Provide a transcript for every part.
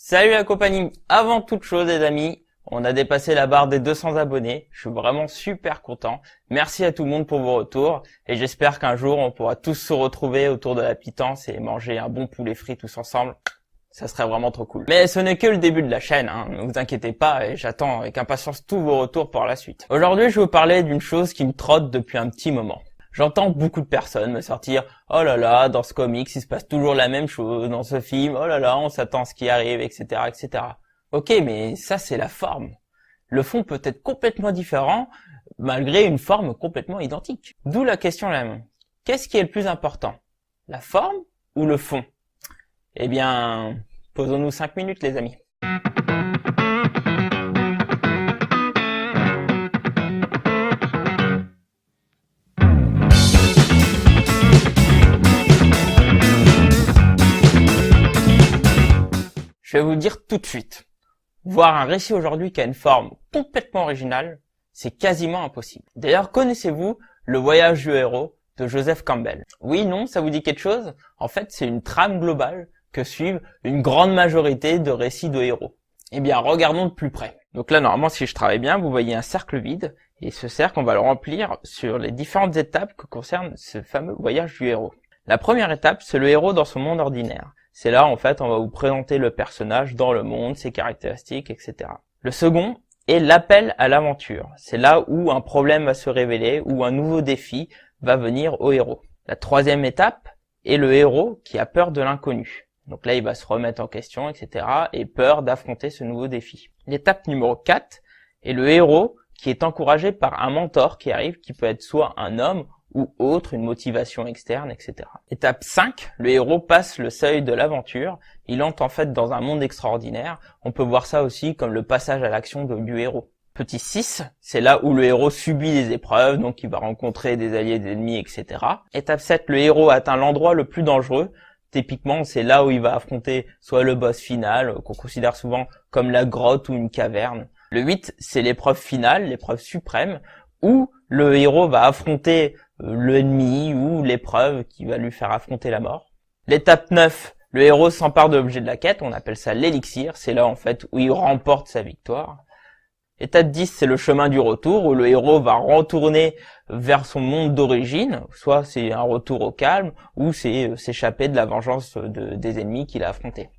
Salut la compagnie. Avant toute chose les amis, on a dépassé la barre des 200 abonnés. Je suis vraiment super content. Merci à tout le monde pour vos retours et j'espère qu'un jour on pourra tous se retrouver autour de la pitance et manger un bon poulet frit tous ensemble. Ça serait vraiment trop cool. Mais ce n'est que le début de la chaîne, hein. Ne vous inquiétez pas et j'attends avec impatience tous vos retours pour la suite. Aujourd'hui, je vais vous parler d'une chose qui me trotte depuis un petit moment. J'entends beaucoup de personnes me sortir « Oh là là, dans ce comics, il se passe toujours la même chose, dans ce film, oh là là, on s'attend à ce qui arrive, etc. etc. » Ok, mais ça c'est la forme. Le fond peut être complètement différent, malgré une forme complètement identique. D'où la question même. Qu'est-ce qui est le plus important? La forme ou le fond? Eh bien, posons-nous 5 minutes les amis. Je vais vous le dire tout de suite. Voir un récit aujourd'hui qui a une forme complètement originale, c'est quasiment impossible. D'ailleurs, connaissez-vous Le Voyage du héros de Joseph Campbell? Oui, non, ça vous dit quelque chose? En fait, c'est une trame globale que suivent une grande majorité de récits de héros. Eh bien, regardons de plus près. Donc là, normalement, si je travaille bien, vous voyez un cercle vide, et ce cercle, on va le remplir sur les différentes étapes que concerne ce fameux voyage du héros. La première étape, c'est le héros dans son monde ordinaire. C'est là, en fait, on va vous présenter le personnage dans le monde, ses caractéristiques, etc. Le second est l'appel à l'aventure. C'est là où un problème va se révéler, où un nouveau défi va venir au héros. La troisième étape est le héros qui a peur de l'inconnu. Donc là, il va se remettre en question, etc. et peur d'affronter ce nouveau défi. L'étape numéro 4 est le héros qui est encouragé par un mentor qui arrive, qui peut être soit un homme ou autre, une motivation externe, etc. Étape 5, le héros passe le seuil de l'aventure. Il entre en fait dans un monde extraordinaire. On peut voir ça aussi comme le passage à l'action du héros. Petit 6, c'est là où le héros subit des épreuves, donc il va rencontrer des alliés, des ennemis, etc. Étape 7, le héros atteint l'endroit le plus dangereux. Typiquement, c'est là où il va affronter soit le boss final, qu'on considère souvent comme la grotte ou une caverne. Le 8, c'est l'épreuve finale, l'épreuve suprême, où le héros va affronter l'ennemi ou l'épreuve qui va lui faire affronter la mort. L'étape 9, le héros s'empare de l'objet de la quête, on appelle ça l'élixir, c'est là en fait où il remporte sa victoire. Étape 10, c'est le chemin du retour, où le héros va retourner vers son monde d'origine, soit c'est un retour au calme, ou c'est s'échapper de la vengeance des ennemis qu'il a affrontés.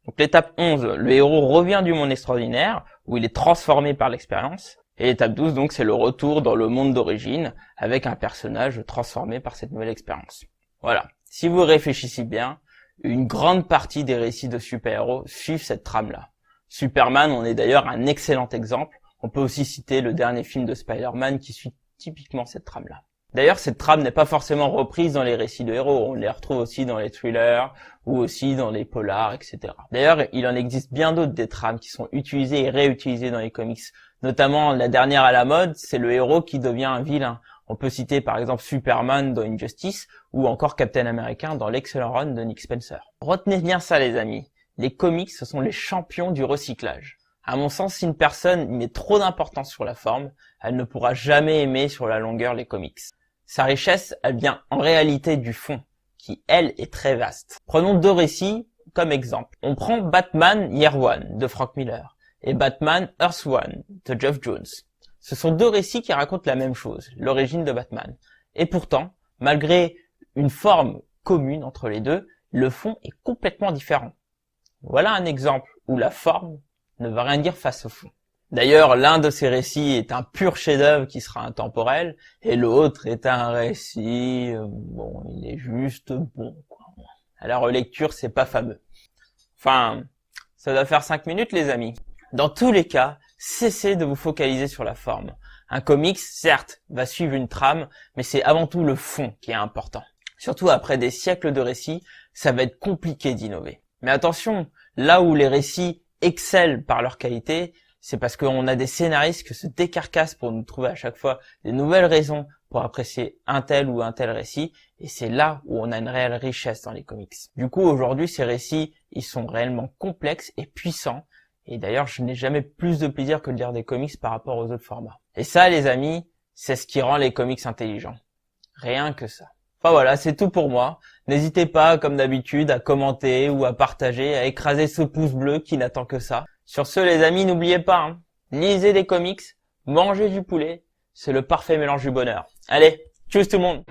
Donc l'étape 11, le héros revient du monde extraordinaire, où il est transformé par l'expérience. Et l'étape 12, donc, c'est le retour dans le monde d'origine, avec un personnage transformé par cette nouvelle expérience. Voilà. Si vous réfléchissez bien, une grande partie des récits de super-héros suivent cette trame-là. Superman en est d'ailleurs un excellent exemple. On peut aussi citer le dernier film de Spider-Man qui suit typiquement cette trame-là. D'ailleurs, cette trame n'est pas forcément reprise dans les récits de héros. On les retrouve aussi dans les thrillers ou aussi dans les polars, etc. D'ailleurs, il en existe bien d'autres des trames qui sont utilisées et réutilisées dans les comics. Notamment, la dernière à la mode, c'est le héros qui devient un vilain. On peut citer par exemple Superman dans Injustice ou encore Captain America dans l'excellent run de Nick Spencer. Retenez bien ça les amis. Les comics, ce sont les champions du recyclage. À mon sens, si une personne met trop d'importance sur la forme, elle ne pourra jamais aimer sur la longueur les comics. Sa richesse, elle vient en réalité du fond, qui, elle, est très vaste. Prenons deux récits comme exemple. On prend Batman Year One de Frank Miller et Batman Earth One de Geoff Johns. Ce sont deux récits qui racontent la même chose, l'origine de Batman. Et pourtant, malgré une forme commune entre les deux, le fond est complètement différent. Voilà un exemple où la forme ne veut rien dire face au fond. D'ailleurs, l'un de ces récits est un pur chef-d'œuvre qui sera intemporel, et l'autre est un récit, bon, il est juste bon, quoi. À la relecture, c'est pas fameux. Enfin, ça doit faire 5 minutes, les amis. Dans tous les cas, cessez de vous focaliser sur la forme. Un comics, certes, va suivre une trame, mais c'est avant tout le fond qui est important. Surtout après des siècles de récits, ça va être compliqué d'innover. Mais attention, là où les récits excellent par leur qualité, c'est parce qu'on a des scénaristes qui se décarcassent pour nous trouver à chaque fois des nouvelles raisons pour apprécier un tel ou un tel récit, et c'est là où on a une réelle richesse dans les comics. Du coup, aujourd'hui, ces récits, ils sont réellement complexes et puissants, et d'ailleurs, je n'ai jamais plus de plaisir que de lire des comics par rapport aux autres formats. Et ça, les amis, c'est ce qui rend les comics intelligents. Rien que ça. Enfin voilà, c'est tout pour moi. N'hésitez pas, comme d'habitude, à commenter ou à partager, à écraser ce pouce bleu qui n'attend que ça. Sur ce, les amis, n'oubliez pas, hein, lisez des comics, mangez du poulet, c'est le parfait mélange du bonheur. Allez, tchuss tout le monde!